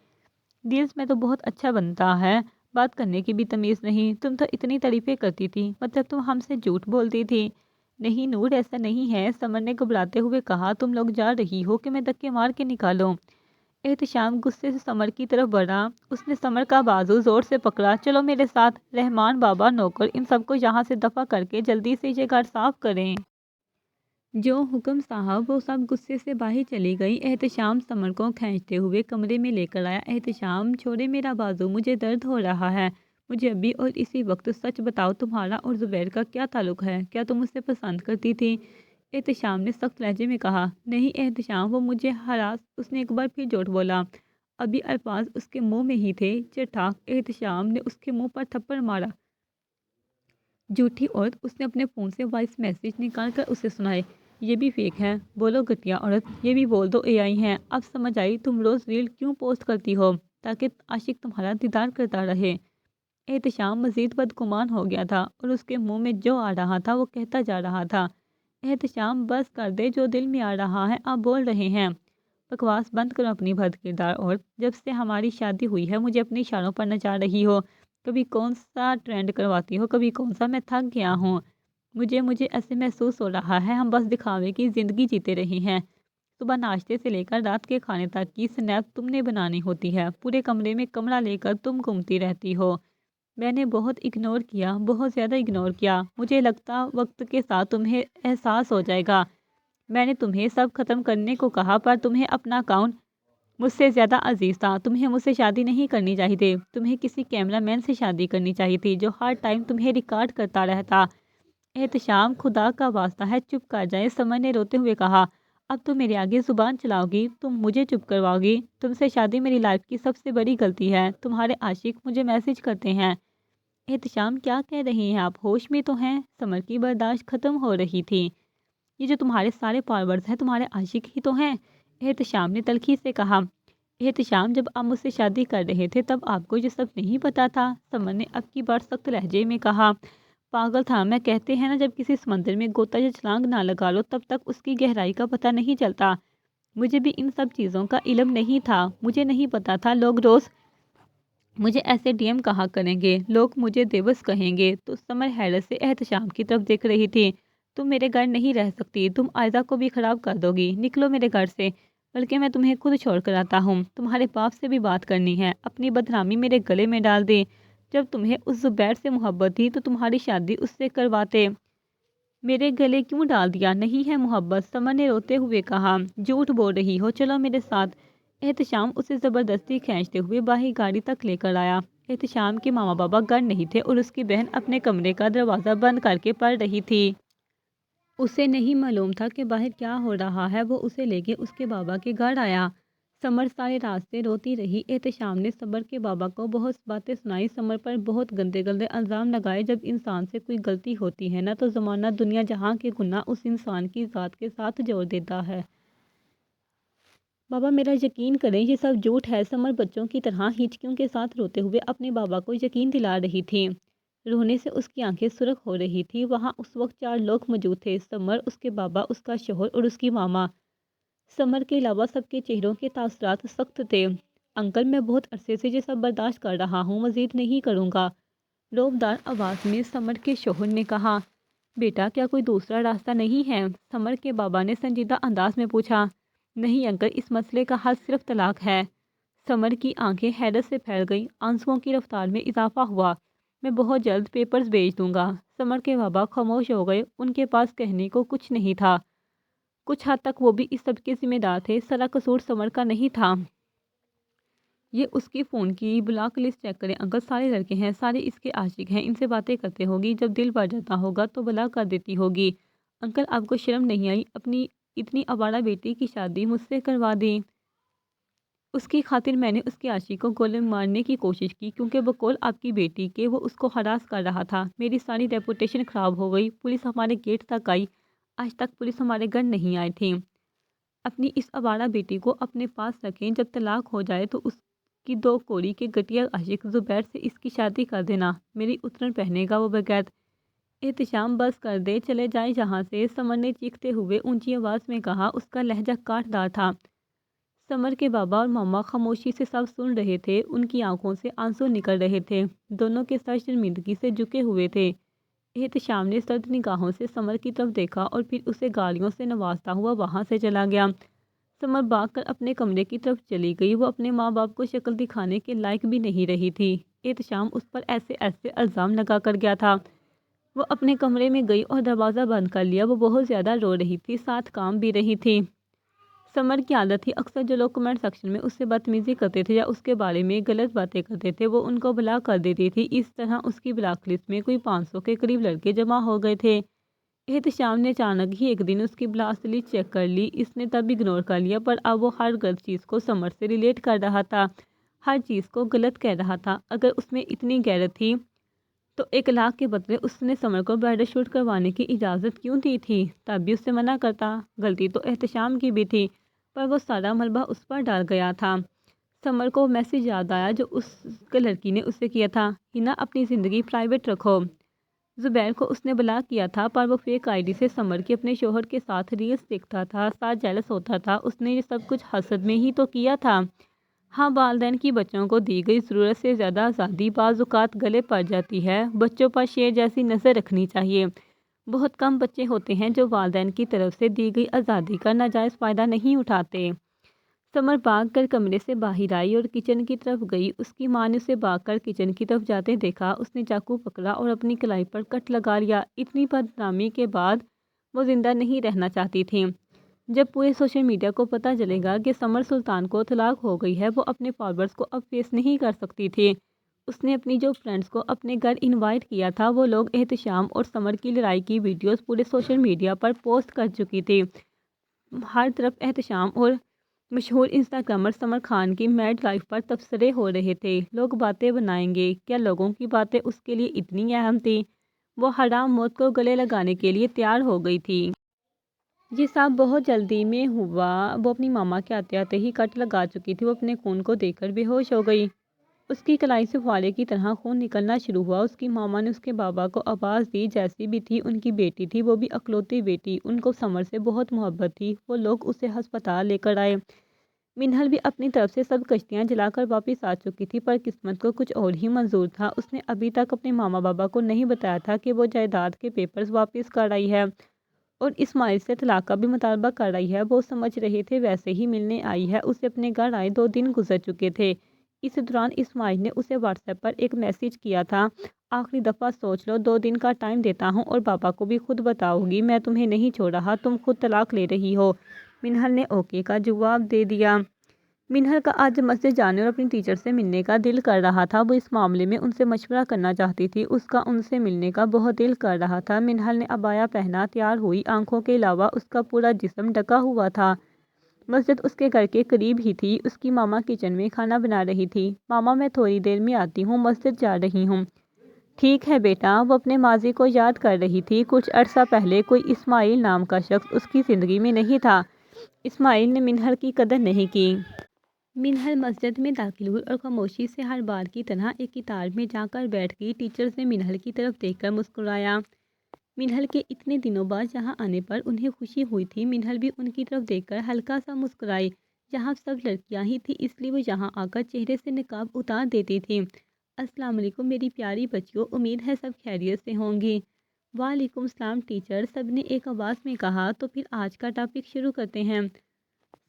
[SPEAKER 1] ریلز میں تو بہت اچھا بنتا ہے، بات کرنے کی بھی تمیز نہیں۔ تم تو اتنی تعریفیں کرتی تھی، مطلب تم ہم سے جھوٹ بولتی تھی۔ نہیں نور، ایسا نہیں ہے، سمر نے گھبراتے ہوئے کہا۔ تم لوگ جا رہی ہو کہ میں دھکے مار کے نکالوں؟ احتشام غصے سے سمر کی طرف بڑھا۔ اس نے سمر کا بازو زور سے پکڑا۔ چلو میرے ساتھ، رحمان بابا، نوکر، ان سب کو یہاں سے دفع کر کے جلدی سے یہ گھر صاف کریں۔ جو حکم صاحب۔ وہ سب غصے سے باہر چلی گئی۔ احتشام سمر کو کھینچتے ہوئے کمرے میں لے کر آیا۔ احتشام، چھوڑے میرا بازو، مجھے درد ہو رہا ہے۔ مجھے ابھی اور اسی وقت سچ بتاؤ، تمہارا اور زبیر کا کیا تعلق ہے؟ کیا تم اسے پسند کرتی تھی؟ احتشام نے سخت لہجے میں کہا۔ نہیں احتشام، وہ مجھے ہراس۔ اس نے ایک بار پھر جھوٹ بولا۔ ابھی الفاظ اس کے منہ میں ہی تھے۔ چٹاک، احتشام نے اس کے منہ پر تھپڑ مارا۔ جھوٹی عورت۔ اس نے اپنے فون سے وائس میسج نکال کر اسے سنائے۔ یہ بھی فیک ہے، بولو گھٹیا عورت، یہ بھی بول دو اے آئی ہے۔ اب سمجھ آئی تم روز ریل کیوں پوسٹ کرتی ہو؟ تاکہ عاشق تمہارا دیدار کرتا رہے۔ احتشام مزید بدگمان ہو گیا تھا اور اس کے منہ میں جو آ رہا تھا وہ کہتا جا رہا تھا۔ احتشام، بس کر دے، جو دل میں آ رہا ہے آپ بول رہے ہیں۔ بکواس بند کرو اپنی بد کردار عورت۔ جب سے ہماری شادی ہوئی ہے مجھے اپنے اشاروں پر نچا رہی ہو۔ کبھی کون سا ٹرینڈ کرواتی ہو، کبھی کون سا۔ میں تھک گیا ہوں۔ مجھے ایسے محسوس ہو رہا ہے ہم بس دکھاوے کی زندگی جیتے رہے ہیں۔ صبح ناشتے سے لے کر رات کے کھانے تک کی سنیپ تم نے بنانی ہوتی ہے۔ پورے کمرے میں کمرہ لے کر تم گھومتی رہتی ہو۔ میں نے بہت اگنور کیا، بہت زیادہ اگنور کیا۔ مجھے لگتا وقت کے ساتھ تمہیں احساس ہو جائے گا۔ میں نے تمہیں سب ختم کرنے کو کہا پر تمہیں اپنا اکاؤنٹ مجھ سے زیادہ عزیز تھا۔ تمہیں مجھ سے شادی نہیں کرنی چاہیے تھی، تمہیں کسی کیمرہ مین سے شادی کرنی چاہیے تھی جو ہر ٹائم تمہیں ریکارڈ کرتا رہتا۔ احتشام، خدا کا واسطہ ہے چپ کر جائے، سمر نے روتے ہوئے کہا۔ اب تم میرے آگے زبان چلاؤ گی؟ تم مجھے چپ کرواؤ گی؟ تم سے شادی میری لائف کی سب سے بڑی غلطی ہے۔ تمہارے عاشق مجھے میسج کرتے ہیں۔ احتشام، کیا کہہ رہی ہیں آپ؟ ہوش میں تو ہیں؟ سمر کی برداشت ختم ہو رہی تھی۔ یہ جو تمہارے سارے فالوورز ہیں تمہارے عاشق ہی تو ہیں، احتشام نے تلخی سے کہا۔ احتشام، جب آپ مجھ سے شادی کر رہے تھے تب آپ کو یہ سب نہیں پتا تھا؟ سمر نے اب کی بار سخت لہجے میں کہا۔ پاگل تھا میں، کہتے ہیں نا جب کسی سمندر میں غوطہ یا چھلانگ نہ لگا لو تب تک اس کی گہرائی کا پتہ نہیں چلتا۔ مجھے بھی ان سب چیزوں کا علم نہیں تھا۔ مجھے نہیں پتا تھا لوگ روز مجھے ایسے ڈی ایم کہا کریں گے، لوگ مجھے دیوس کہیں گے۔ تو سمر حیرت سے احتشام کی طرف دیکھ رہی تھی۔ تم میرے گھر نہیں رہ سکتی، تم آئزہ کو بھی خراب کر دو گی۔ نکلو میرے گھر سے، بلکہ میں تمہیں خود چھوڑ کر آتا ہوں۔ تمہارے باپ سے بھی بات کرنی ہے۔ اپنی بدنامی میرے گلے میں ڈال دی۔ جب تمہیں اس زبیر سے محبت تھی تو تمہاری شادی اس سے کرواتے۔ میرے گلے کیوں ڈال دیا؟ نہیں ہے محبت، سمر نے روتے ہوئے کہا۔ جھوٹ بول رہی ہو، چلو میرے ساتھ۔ احتشام اسے زبردستی کھینچتے ہوئے باہر گاڑی تک لے کر آیا۔ احتشام کے ماما بابا گھر نہیں تھے اور اس کی بہن اپنے کمرے کا دروازہ بند کر کے پڑھ رہی تھی۔ اسے نہیں معلوم تھا کہ باہر کیا ہو رہا ہے۔ وہ اسے لے کے اس کے بابا کے گھر آیا۔ سمر سارے راستے روتی رہی۔ احتشام نے سمر کے بابا کو بہت باتیں سنائی، سمر پر بہت گندے گندے الزام لگائے۔ جب انسان سے کوئی غلطی ہوتی ہے نا تو زمانہ دنیا جہاں کے گناہ اس انسان کی ذات کے ساتھ جوڑ دیتا ہے۔ بابا میرا یقین کریں یہ سب جھوٹ ہے۔ سمر بچوں کی طرح ہچکیوں کے ساتھ روتے ہوئے اپنے بابا کو یقین دلا رہی تھی۔ رونے سے اس کی آنکھیں سرخ ہو رہی تھی۔ وہاں اس وقت 4 لوگ موجود تھے، سمر، اس کے بابا، اس کا شوہر اور اس کی ماما۔ سمر کے علاوہ سب کے چہروں کے تاثرات سخت تھے۔ انکل، میں بہت عرصے سے یہ سب برداشت کر رہا ہوں، مزید نہیں کروں گا، روبدار آواز میں سمر کے شوہر نے کہا۔ بیٹا کیا کوئی دوسرا راستہ نہیں ہے؟ سمر کے بابا نے سنجیدہ انداز میں پوچھا۔ نہیں انکل، اس مسئلے کا حل صرف طلاق ہے۔ سمر کی آنکھیں حیرت سے پھیل گئیں، آنسوؤں کی رفتار میں اضافہ ہوا۔ میں بہت جلد پیپرز بھیج دوں گا۔ سمر کے بابا خاموش ہو گئے، ان کے پاس کہنے کو کچھ نہیں تھا۔ کچھ حد تک وہ بھی اس سب کے ذمہ دار تھے، سارا قصور سمر کا نہیں تھا۔ یہ اس کی فون کی بلاک لسٹ چیک کریں انکل، سارے لڑکے ہیں، سارے اس کے عاشق ہیں، ان سے باتیں کرتے ہوگی، جب دل بھر جاتا ہوگا تو بلاک کر دیتی ہوگی۔ انکل آپ کو شرم نہیں آئی؟ اپنی اتنی آوارہ بیٹی کی شادی مجھ سے کروا دی۔ اس کی خاطر میں نے اس کے عاشق کو گولے مارنے کی کوشش کی کیونکہ بقول آپ کی بیٹی کے وہ اس کو ہراس کر رہا تھا۔ میری ساری ریپوٹیشن خراب ہو گئی، پولیس ہمارے گیٹ تک آئی، آج تک پولیس ہمارے گھر نہیں آئی تھی۔ اپنی اس آوارہ بیٹی کو اپنے پاس رکھیں، جب طلاق ہو جائے تو اس کی 2 کوڑی کے گٹیا عاشق زبیر سے اس کی شادی کر دینا، میری اترن پہنے گا وہ بغیر۔ احتشام بس کر دے، چلے جائے جہاں سے، سمر نے چیختے ہوئے اونچی آواز میں کہا۔ اس کا لہجہ کاٹ دار تھا۔ سمر کے بابا اور ماما خاموشی سے سب سن رہے تھے، ان کی آنکھوں سے آنسو نکل رہے تھے، دونوں کے سر شرمندگی سے جھکے ہوئے تھے۔ احتشام نے سرد نگاہوں سے سمر کی طرف دیکھا اور پھر اسے گالیوں سے نوازتا ہوا وہاں سے چلا گیا۔ سمر بھاگ کر اپنے کمرے کی طرف چلی گئی، وہ اپنے ماں باپ کو شکل دکھانے کے لائق بھی نہیں رہی تھی۔ احتشام اس پر ایسے ایسے الزام لگا کر گیا تھا۔ وہ اپنے کمرے میں گئی اور دروازہ بند کر لیا۔ وہ بہت زیادہ رو رہی تھی، ساتھ کام بھی رہی تھی۔ سمر کی عادت تھی اکثر جو لوگ کمنٹ سیکشن میں اس سے بدتمیزی کرتے تھے یا اس کے بارے میں غلط باتیں کرتے تھے وہ ان کو بلاک کر دیتی تھی۔ اس طرح اس کی بلاک لسٹ میں کوئی 500 کے قریب لڑکے جمع ہو گئے تھے۔ احتشام نے اچانک ہی ایک دن اس کی بلاک لسٹ چیک کر لی۔ اس نے تب اگنور کر لیا، پر اب وہ ہر غلط چیز کو سمر سے ریلیٹ کر رہا تھا، ہر چیز کو غلط کہہ رہا تھا۔ اگر اس میں اتنی غیرت تھی تو 1 لاکھ کے بدلے اس نے سمر کو برائڈل شوٹ کروانے کی اجازت کیوں دی تھی؟ تب بھی اس سے منع کرتا۔ غلطی تو احتشام کی بھی تھی، پر وہ سارا ملبہ اس پر ڈال گیا تھا۔ سمر کو میسج یاد آیا جو اس لڑکی نے اسے کیا تھا، ہنا اپنی زندگی پرائیویٹ رکھو۔ زبیر کو اس نے بلاک کیا تھا، پر وہ فیک آئی ڈی سے سمر کے اپنے شوہر کے ساتھ ریلز دیکھتا تھا، ساتھ جیلس ہوتا تھا۔ اس نے یہ سب کچھ حسد میں ہی تو کیا تھا۔ ہاں، والدین کی بچوں کو دی گئی ضرورت سے زیادہ آزادی بعض اوقات گلے پڑ جاتی ہے۔ بچوں پر شیر جیسی نظر رکھنی چاہیے۔ بہت کم بچے ہوتے ہیں جو والدین کی طرف سے دی گئی آزادی کا ناجائز فائدہ نہیں اٹھاتے۔ سمر بھاگ کر کمرے سے باہر آئی اور کچن کی طرف گئی۔ اس کی ماں نے اسے بھاگ کر کچن کی طرف جاتے دیکھا۔ اس نے چاقو پکڑا اور اپنی کلائی پر کٹ لگا لیا۔ اتنی بدنامی کے بعد وہ زندہ نہیں رہنا چاہتی تھی۔ جب پورے سوشل میڈیا کو پتہ چلے گا کہ سمر سلطان کو طلاق ہو گئی ہے، وہ اپنے فالوورز کو اب فیس نہیں کر سکتی تھی۔ اس نے اپنی جو فرینڈز کو اپنے گھر انوائٹ کیا تھا، وہ لوگ احتشام اور سمر کی لڑائی کی ویڈیوز پورے سوشل میڈیا پر پوسٹ کر چکی تھی۔ ہر طرف احتشام اور مشہور انسٹاگرامر سمر خان کی میڈ لائف پر تبصرے ہو رہے تھے۔ لوگ باتیں بنائیں گے، کیا لوگوں کی باتیں اس کے لیے اتنی اہم تھی؟ وہ حرام موت کو گلے لگانے کے لیے تیار ہو گئی تھی۔ یہ سب بہت جلدی میں ہوا۔ وہ اپنی ماما کے آتے آتے ہی کٹ لگا چکی تھی۔ وہ اپنے خون کو دیکھ کر بے ہوش ہو گئی۔ اس کی کلائی سے فوارے کی طرح خون نکلنا شروع ہوا۔ اس کی ماما نے اس کے بابا کو آواز دی، جیسی بھی تھی ان کی بیٹی تھی، وہ بھی اکلوتی بیٹی، ان کو سمر سے بہت محبت تھی۔ وہ لوگ اسے ہسپتال لے کر آئے۔ منہل بھی اپنی طرف سے سب کشتیاں جلا کر واپس آ چکی تھی، پر قسمت کو کچھ اور ہی منظور تھا۔ اس نے ابھی تک اپنے ماما بابا کو نہیں بتایا تھا کہ وہ جائیداد کے پیپرز واپس کر آئی ہے اور اسماعیل سے طلاق کا بھی مطالبہ کر رہی ہے۔ وہ سمجھ رہے تھے ویسے ہی ملنے آئی ہے۔ اسے اپنے گھر آئے 2 دن گزر چکے تھے۔ اس دوران اسماعیل نے اسے واٹس ایپ پر ایک میسج کیا تھا، آخری دفعہ سوچ لو، 2 دن کا ٹائم دیتا ہوں اور بابا کو بھی خود بتاؤ گی، میں تمہیں نہیں چھوڑ رہا، تم خود طلاق لے رہی ہو۔ منہل نے اوکے کا جواب دے دیا۔ منہل کا آج مسجد جانے اور اپنی ٹیچر سے ملنے کا دل کر رہا تھا۔ وہ اس معاملے میں ان سے مشورہ کرنا چاہتی تھی۔ اس کا ان سے ملنے کا بہت دل کر رہا تھا۔ منہل نے عبایا پہنا تیار ہوئی، آنکھوں کے علاوہ اس کا پورا جسم ڈھکا ہوا تھا۔ مسجد اس کے گھر کے قریب ہی تھی۔ اس کی ماما کچن میں کھانا بنا رہی تھی۔ ماما میں تھوڑی دیر میں آتی ہوں، مسجد جا رہی ہوں۔ ٹھیک ہے بیٹا۔ وہ اپنے ماضی کو یاد کر رہی تھی۔ کچھ عرصہ پہلے کوئی اسماعیل نام کا شخص اس کی زندگی میں نہیں تھا۔ اسماعیل نے منہل کی قدر نہیں کی۔ منہل مسجد میں داخل ہوئی اور خاموشی سے ہر بار کی طرح ایک قطار میں جا کر بیٹھ گئی۔ ٹیچرز نے منہل کی طرف دیکھ کر مسکرایا۔ منہل کے اتنے دنوں بعد یہاں آنے پر انہیں خوشی ہوئی تھی۔ منہل بھی ان کی طرف دیکھ کر ہلکا سا مسکرائی۔ یہاں سب لڑکیاں ہی تھیں، اس لیے وہ یہاں آ کر چہرے سے نقاب اتار دیتی تھی۔ السلام علیکم میری پیاری بچیوں، امید ہے سب خیریت سے ہوں گی۔ وعلیکم السلام ٹیچر، سب نے ایک آواز میں کہا۔ تو پھر آج کا ٹاپک شروع کرتے ہیں۔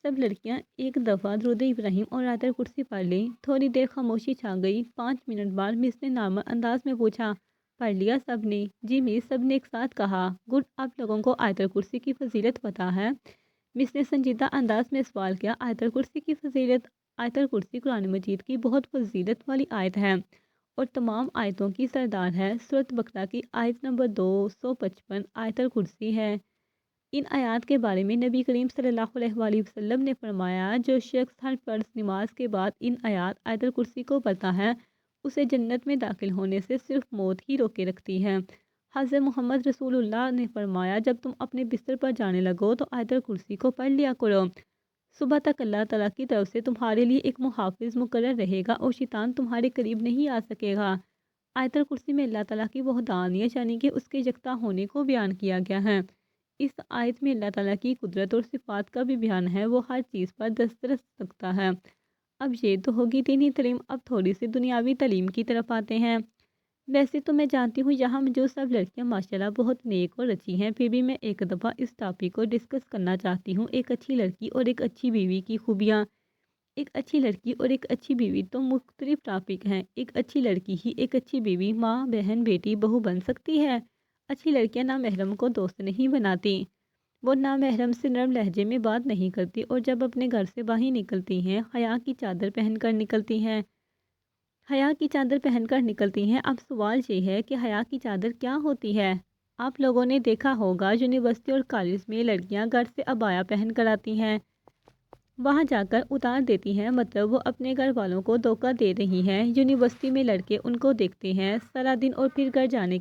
[SPEAKER 1] سب لڑکیاں ایک دفعہ درود ابراہیم اور آیت الکرسی پڑھ لیں۔ تھوڑی دیر خاموشی چھا گئی۔ 5 منٹ بعد مس نے نارمل انداز میں پوچھا، پڑھ لیا سب نے؟ جی مس، سب نے ایک ساتھ کہا۔ گڈ، آپ لوگوں کو آیت الکرسی کی فضیلت پتہ ہے؟ مس نے سنجیدہ انداز میں سوال کیا۔ آیت الکرسی کی فضیلت آیت الکرسی قرآن مجید کی بہت فضیلت والی آیت ہے اور تمام آیتوں کی سردار ہے۔ سورۃ بقرہ کی آیت نمبر 255 آیت الکرسی ہے۔ ان آیات کے بارے میں نبی کریم صلی اللہ علیہ وآلہ وسلم نے فرمایا، جو شخص ہر فرض نماز کے بعد ان آیت الکرسی کو پڑھتا ہے، اسے جنت میں داخل ہونے سے صرف موت ہی روکے رکھتی ہے۔ حضرت محمد رسول اللہ نے فرمایا، جب تم اپنے بستر پر جانے لگو تو آیت الکرسی کو پڑھ لیا کرو۔ صبح تک اللہ تعالیٰ کی طرف سے تمہارے لیے ایک محافظ مقرر رہے گا اور شیطان تمہارے قریب نہیں آ سکے گا۔ آیت الکرسی میں اللہ تعالیٰ کی وحدانیت یعنی کہ اس کے یکتا ہونے کو بیان کیا گیا ہے۔ اس آیت میں اللہ تعالیٰ کی قدرت اور صفات کا بھی بیان ہے، وہ ہر چیز پر دسترس رکھتا ہے۔ اب یہ تو ہوگی دینی تعلیم، اب تھوڑی سی دنیاوی تعلیم کی طرف آتے ہیں۔ ویسے تو میں جانتی ہوں یہاں جو سب لڑکیاں ماشاءاللہ بہت نیک اور اچھی ہیں، پھر بھی میں ایک دفعہ اس ٹاپک کو ڈسکس کرنا چاہتی ہوں۔ ایک اچھی لڑکی اور ایک اچھی بیوی کی خوبیاں۔ ایک اچھی لڑکی اور ایک اچھی بیوی تو مختلف ٹاپک ہیں۔ ایک اچھی لڑکی ہی ایک اچھی بیوی، ماں، بہن، بیٹی، بہو بن سکتی ہے۔ اچھی لڑکیاں نامحرم کو دوست نہیں بناتی، وہ نامحرم سے نرم لہجے میں بات نہیں کرتی اور جب اپنے گھر سے باہر نکلتی ہیں حیا کی چادر پہن کر نکلتی ہیں۔ حیا کی چادر پہن کر نکلتی ہیں۔ اب سوال یہ ہے کہ حیا کی چادر کیا ہوتی ہے؟ آپ لوگوں نے دیکھا ہوگا یونیورسٹی اور کالج میں لڑکیاں گھر سے عبایا پہن کر آتی ہیں، وہاں جا کر اتار دیتی ہیں، مطلب وہ اپنے گھر والوں کو دھوکہ دے رہی ہیں۔ یونیورسٹی میں لڑکے ان کو دیکھتے ہیں سارا دن اور پھر گھر جانے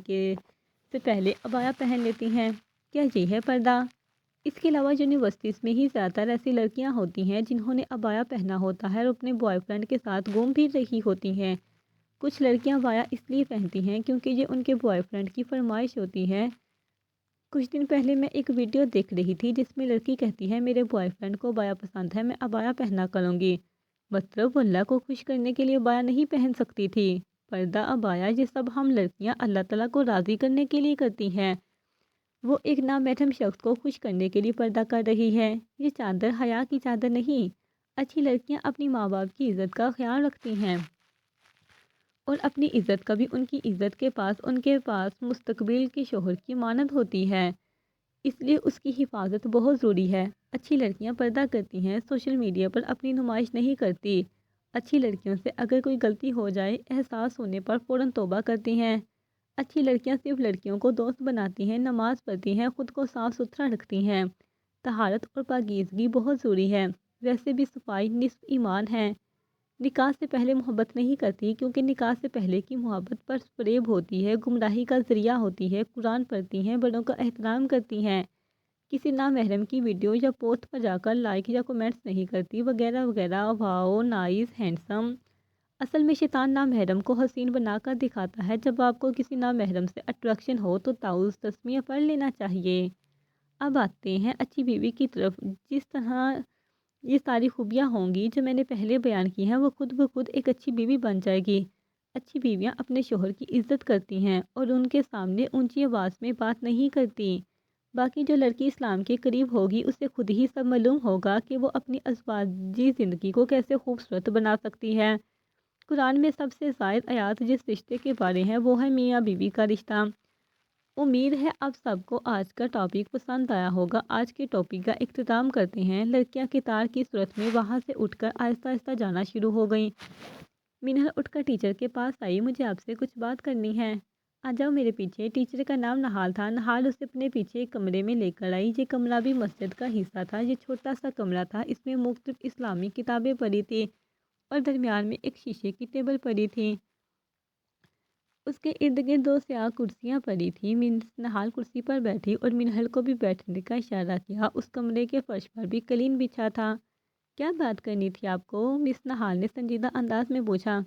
[SPEAKER 1] سے پہلے عبایا پہن لیتی ہیں۔ کیا یہ ہے پردہ؟ اس کے علاوہ یونیورسٹیز میں ہی زیادہ تر ایسی لڑکیاں ہوتی ہیں جنہوں نے عبایا پہنا ہوتا ہے اور اپنے بوائے فرینڈ کے ساتھ گھوم پھر رہی ہوتی ہیں۔ کچھ لڑکیاں عبایا اس لیے پہنتی ہیں کیونکہ یہ ان کے بوائے فرینڈ کی فرمائش ہوتی ہے۔ کچھ دن پہلے میں ایک ویڈیو دیکھ رہی تھی جس میں لڑکی کہتی ہے، میرے بوائے فرینڈ کو عبایا پسند ہے، میں عبایا پہنا کروں گی۔ مطلب وہ اللہ کو خوش کرنے کے لیے عبایا نہیں پہن سکتی تھی۔ پردہ، عبایا، یہ سب ہم لڑکیاں اللہ تعالیٰ کو راضی کرنے کے لیے کرتی ہیں۔ وہ ایک نامحرم شخص کو خوش کرنے کے لیے پردہ کر رہی ہے۔ یہ چادر حیا کی چادر نہیں۔ اچھی لڑکیاں اپنی ماں باپ کی عزت کا خیال رکھتی ہیں اور اپنی عزت کا بھی ان کی عزت کے پاس ان کے پاس مستقبل کے شوہر کی مانند ہوتی ہے، اس لیے اس کی حفاظت بہت ضروری ہے۔ اچھی لڑکیاں پردہ کرتی ہیں، سوشل میڈیا پر اپنی نمائش نہیں کرتی۔ اچھی لڑکیوں سے اگر کوئی غلطی ہو جائے احساس ہونے پر فوراً توبہ کرتی ہیں۔ اچھی لڑکیاں صرف لڑکیوں کو دوست بناتی ہیں، نماز پڑھتی ہیں، خود کو صاف ستھرا رکھتی ہیں۔ طہارت اور پاکیزگی بہت ضروری ہے، ویسے بھی صفائی نصف ایمان ہے۔ نکاح سے پہلے محبت نہیں کرتی کیونکہ نکاح سے پہلے کی محبت پر فریب ہوتی ہے، گمراہی کا ذریعہ ہوتی ہے۔ قرآن پڑھتی ہیں، بڑوں کا احترام کرتی ہیں، کسی نامحرم کی ویڈیو یا پوسٹ پر جا کر لائک یا کومنٹس نہیں کرتی، وغیرہ وغیرہ۔ واؤ، نائس، ہینڈسم۔ اصل میں شیطان نامحرم کو حسین بنا کر دکھاتا ہے۔ جب آپ کو کسی نامحرم سے اٹریکشن ہو تو تعوذ تسمیہ پڑھ لینا چاہیے۔ اب آتے ہیں اچھی بیوی کی طرف۔ جس طرح یہ ساری خوبیاں ہوں گی جو میں نے پہلے بیان کی ہیں، وہ خود بخود ایک اچھی بیوی بن جائے گی۔ اچھی بیویاں اپنے شوہر کی عزت کرتی ہیں اور ان کے سامنے اونچی آواز میں بات نہیں کرتی۔ باقی جو لڑکی اسلام کے قریب ہوگی اسے خود ہی سب معلوم ہوگا کہ وہ اپنی ازواجی زندگی کو کیسے خوبصورت بنا سکتی ہے۔ قرآن میں سب سے زائد آیات جس رشتے کے بارے ہیں وہ ہے میاں بیوی کا رشتہ۔ امید ہے اب سب کو آج کا ٹاپک پسند آیا ہوگا۔ آج کے ٹاپک کا اختتام کرتے ہیں۔ لڑکیاں قطار کی صورت میں وہاں سے اٹھ کر آہستہ آہستہ جانا شروع ہو گئیں۔ منہل اٹھ کر ٹیچر کے پاس آئی، مجھے آپ سے کچھ بات کرنی ہے، آ جاؤ میرے پیچھے۔ ٹیچر کا نام نہال تھا۔ نہال اسے اپنے پیچھے ایک کمرے میں لے کر آئی۔ یہ کمرہ بھی مسجد کا حصہ تھا۔ یہ چھوٹا سا کمرہ تھا، اس میں مختلف اسلامی کتابیں پڑھی تھی اور درمیان میں ایک شیشے کی ٹیبل پڑی تھی۔ اس کے ارد گرد 2 سیاہ کرسیاں پڑی تھیں۔ نہال کرسی پر بیٹھی اور منہل کو بھی بیٹھنے کا اشارہ کیا۔ اس کمرے کے فرش پر بھی قالین بچھا تھا۔ کیا بات کرنی تھی آپ کو؟ مس نہال نے سنجیدہ انداز میں پوچھا۔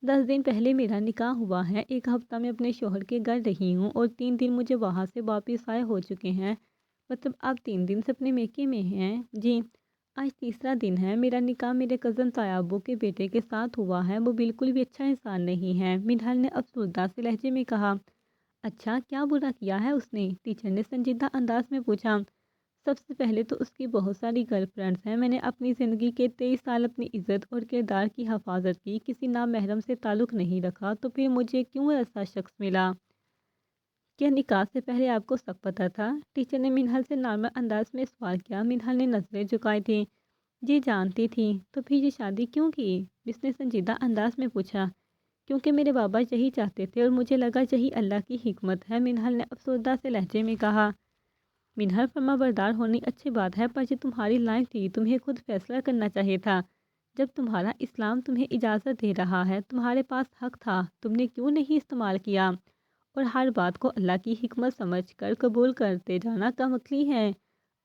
[SPEAKER 1] 10 دن پہلے میرا نکاح ہوا ہے، 1 ہفتہ میں اپنے شوہر کے گھر رہی ہوں اور 3 دن مجھے وہاں سے واپس آئے ہو چکے ہیں۔ مطلب آپ 3 دن سے اپنے میکے میں ہیں؟ جی، آج تیسرا دن ہے۔ میرا نکاح میرے کزن تایا ابو کے بیٹے کے ساتھ ہوا ہے، وہ بالکل بھی اچھا انسان نہیں ہے، منہل نے افسردہ سے لہجے میں کہا۔ اچھا، کیا برا کیا ہے اس نے؟ ٹیچر نے سنجیدہ انداز میں پوچھا۔ سب سے پہلے تو اس کی بہت ساری گرل فرینڈس ہیں۔ میں نے اپنی زندگی کے 23 سال اپنی عزت اور کردار کی حفاظت کی، کسی نامحرم سے تعلق نہیں رکھا، تو پھر مجھے کیوں ایسا شخص ملا؟ کیا نکاح سے پہلے آپ کو سب پتہ تھا؟ ٹیچر نے منہل سے نارمل انداز میں سوال کیا۔ منہل نے نظریں جھکائی تھیں۔ جی جانتی تھی تو پھر یہ شادی کیوں کی؟ اس نے سنجیدہ انداز میں پوچھا۔ کیونکہ میرے بابا یہی چاہتے تھے اور مجھے لگا یہی اللہ کی حکمت ہے، منہل نے افسردہ سے لہجے میں کہا۔ منہل، فرما بردار ہونی اچھی بات ہے، پر یہ تمہاری لائف تھی، تمہیں خود فیصلہ کرنا چاہیے تھا۔ جب تمہارا اسلام تمہیں اجازت دے رہا ہے، تمہارے پاس حق تھا، تم نے کیوں نہیں استعمال کیا؟ اور ہر بات کو اللہ کی حکمت سمجھ کر قبول کرتے جانا کم عقلی ہے۔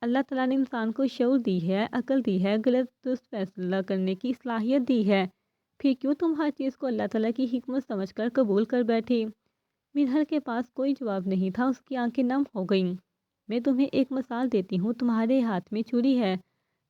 [SPEAKER 1] اللہ تعالیٰ نے انسان کو شعور دی ہے، عقل دی ہے، غلط درست فیصلہ کرنے کی صلاحیت دی ہے، پھر کیوں تم ہر چیز کو اللہ تعالیٰ کی حکمت سمجھ کر قبول کر بیٹھی؟ منہل کے پاس کوئی جواب نہیں تھا، اس کی آنکھیں نم ہو گئیں۔ میں تمہیں ایک مثال دیتی ہوں، تمہارے ہاتھ میں چھری ہے،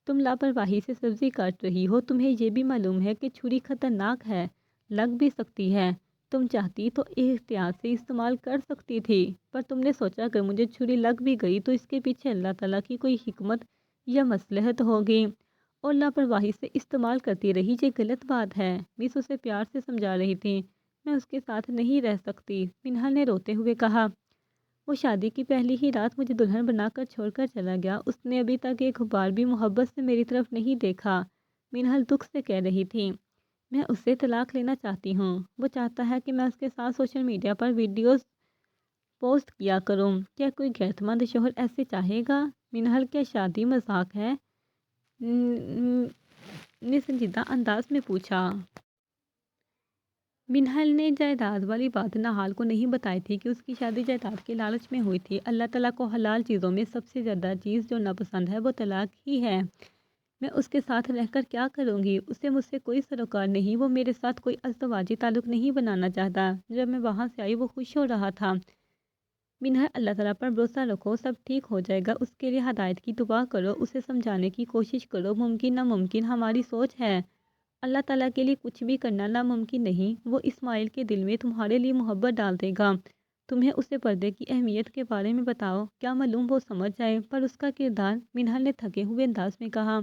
[SPEAKER 1] تم لاپرواہی سے سبزی کاٹ رہی ہو، تمہیں یہ بھی معلوم ہے کہ چھری خطرناک ہے، لگ بھی سکتی ہے، تم چاہتی تو احتیاط سے استعمال کر سکتی تھی، پر تم نے سوچا اگر مجھے چھری لگ بھی گئی تو اس کے پیچھے اللہ تعالیٰ کی کوئی حکمت یا مصلحت ہوگی، اور لاپرواہی سے استعمال کرتی رہی، یہ غلط بات ہے۔ مس اسے پیار سے سمجھا رہی تھی۔ میں اس کے ساتھ نہیں رہ سکتی، منہل نے روتے ہوئے کہا۔ وہ شادی کی پہلی ہی رات مجھے دلہن بنا کر چھوڑ کر چلا گیا، اس نے ابھی تک ایک بار بھی محبت سے میری طرف نہیں دیکھا، منہل دکھ سے کہہ رہی تھی۔ میں اس سے طلاق لینا چاہتی ہوں، وہ چاہتا ہے کہ میں اس کے ساتھ سوشل میڈیا پر ویڈیوز پوسٹ کیا کروں، کیا کوئی غیرت مند شوہر ایسے چاہے گا؟ منہل، کیا شادی مذاق ہے؟ نے سنجیدہ انداز میں پوچھا۔ منہل نے جائیداد والی بات نہال کو نہیں بتائی تھی کہ اس کی شادی جائیداد کے لالچ میں ہوئی تھی۔ اللہ تعالیٰ کو حلال چیزوں میں سب سے زیادہ چیز جو ناپسند ہے وہ طلاق ہی ہے۔ میں اس کے ساتھ رہ کر کیا کروں گی؟ اسے مجھ سے کوئی سروکار نہیں، وہ میرے ساتھ کوئی ازدواجی تعلق نہیں بنانا چاہتا۔ جب میں وہاں سے آئی وہ خوش ہو رہا تھا۔ منہل، اللہ تعالیٰ پر بھروسہ رکھو، سب ٹھیک ہو جائے گا، اس کے لیے ہدایت کی دعا کرو، اسے سمجھانے کی کوشش کرو، ممکن ناممکن ہماری سوچ ہے، اللہ تعالیٰ کے لیے کچھ بھی کرنا ناممکن نہیں۔ وہ اسماعیل کے دل میں تمہارے لیے محبت ڈال دے گا، تمہیں اسے پردے کی اہمیت کے بارے میں بتاؤ، کیا معلوم وہ سمجھ جائے۔ پر اس کا کردار، منہل نے تھکے ہوئے انداز میں کہا،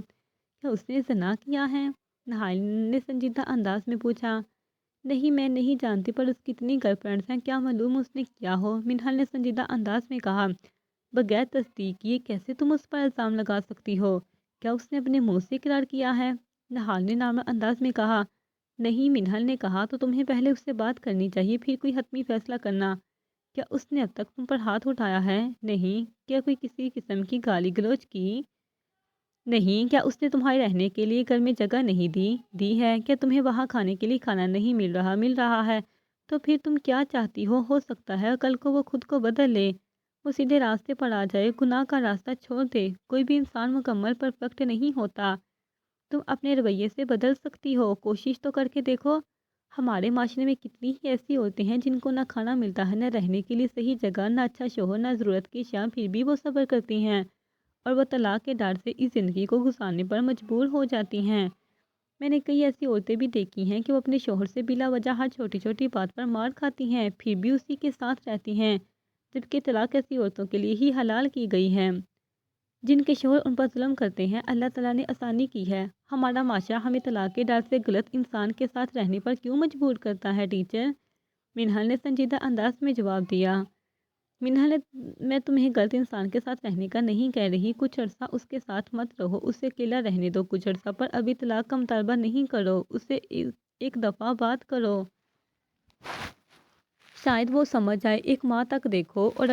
[SPEAKER 1] کیا اس نے زنا کیا ہے؟ نہال نے سنجیدہ انداز میں پوچھا۔ نہیں، میں نہیں جانتی، پر اس کی اتنی گرل فرینڈز ہیں، کیا معلوم اس نے کیا ہو، منہل نے سنجیدہ انداز میں کہا۔ بغیر تصدیق کیے کیسے تم اس پر الزام لگا سکتی ہو؟ کیا اس نے اپنے منہ سے اقرار کیا ہے؟ نہال نے نارمل انداز میں کہا۔ نہیں، منہل نے کہا، تو تمہیں پہلے اس سے بات کرنی چاہیے، پھر کوئی حتمی فیصلہ کرنا۔ کیا اس نے اب تک تم پر ہاتھ اٹھایا ہے؟ نہیں۔ کیا کوئی کسی قسم کی گالی گلوچ کی؟ نہیں۔ کیا اس نے تمہارے رہنے کے لیے گھر میں جگہ نہیں دی ہے؟ کیا تمہیں وہاں کھانے کے لیے کھانا نہیں مل رہا ہے؟ تو پھر تم کیا چاہتی ہو سکتا ہے کل کو وہ خود کو بدل لے، وہ سیدھے راستے پر آ جائے، گناہ کا راستہ چھوڑ دے۔ کوئی بھی انسان مکمل پرفیکٹ نہیں ہوتا، تم اپنے رویے سے بدل سکتی ہو، کوشش تو کر کے دیکھو۔ ہمارے معاشرے میں کتنی ہی ایسی عورتیں ہیں جن کو نہ کھانا ملتا ہے، نہ رہنے کے لیے صحیح جگہ، نہ اچھا شوہر، نہ ضرورت کی اشیاء، پھر بھی وہ صبر کرتی ہیں اور وہ طلاق کے ڈر سے اس زندگی کو گزارنے پر مجبور ہو جاتی ہیں۔ میں نے کئی ایسی عورتیں بھی دیکھی ہیں کہ وہ اپنے شوہر سے بلا وجہ ہر چھوٹی چھوٹی بات پر مار کھاتی ہیں، پھر بھی اسی کے ساتھ رہتی ہیں، جبکہ طلاق ایسی عورتوں کے لیے ہی حلال کی گئی ہے جن کے شوہر ان پر ظلم کرتے ہیں۔ اللہ تعالیٰ نے آسانی کی ہے، ہمارا معاشرہ ہمیں طلاق کے ڈر سے غلط انسان کے ساتھ رہنے پر کیوں مجبور کرتا ہے ٹیچر؟ منہل نے سنجیدہ انداز میں جواب دیا۔ منہل نے، میں تمہیں غلط انسان کے ساتھ رہنے کا نہیں کہہ رہی، کچھ عرصہ اس کے ساتھ مت رہو، اسے اکیلا رہنے دو کچھ عرصہ، پر ابھی طلاق کا مطالبہ نہیں کرو، اسے ایک دفعہ بات کرو، شاید وہ سمجھ جائے، ایک ماہ تک دیکھو، اور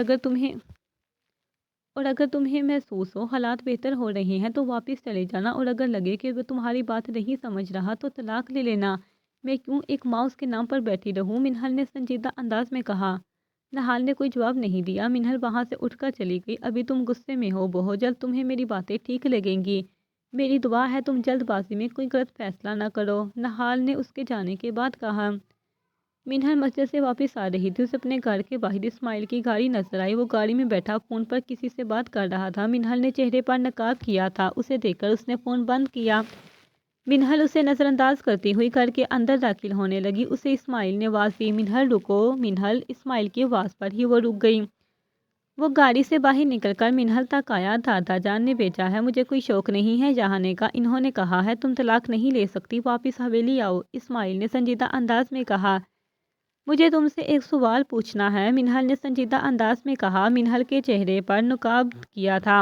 [SPEAKER 1] اگر تمہیں محسوس ہو حالات بہتر ہو رہے ہیں تو واپس چلے جانا، اور اگر لگے کہ وہ تمہاری بات نہیں سمجھ رہا تو طلاق لے لینا۔ میں کیوں ایک ماہ اس کے نام پر بیٹھی رہوں؟ منہل نے سنجیدہ انداز میں کہا۔ نہال نے کوئی جواب نہیں دیا۔ منہل وہاں سے اٹھ کر چلی گئی۔ ابھی تم غصے میں ہو، بہت جلد تمہیں میری باتیں ٹھیک لگیں گی، میری دعا ہے تم جلد بازی میں کوئی غلط فیصلہ نہ کرو، نہال نے اس کے جانے کے بعد کہا۔ منہل مسجد سے واپس آ رہی تھی، اسے اپنے گھر کے باہر اسماعیل کی گاڑی نظر آئی، وہ گاڑی میں بیٹھا فون پر کسی سے بات کر رہا تھا۔ منہل نے چہرے پر نقاب کیا تھا، اسے دیکھ کر اس نے فون بند کیا۔ منہل اسے نظر انداز کرتی ہوئی گھر کے اندر داخل ہونے لگی، اسے اسماعیل نے آواز دی، منہل رکو۔ منہل، اسماعیل کی آواز پر ہی وہ رک گئی۔ وہ گاڑی سے باہر نکل کر منہل تک آیا۔ دادا جان نے بھیجا ہے، مجھے کوئی شوق نہیں ہے جانے کا، انہوں نے کہا ہے تم طلاق نہیں لے سکتی، واپس حویلی آؤ، اسماعیل نے سنجیدہ انداز میں کہا۔ مجھے تم سے ایک سوال پوچھنا ہے، منہل نے سنجیدہ انداز میں کہا۔ منہل کے چہرے پر نقاب کیا تھا،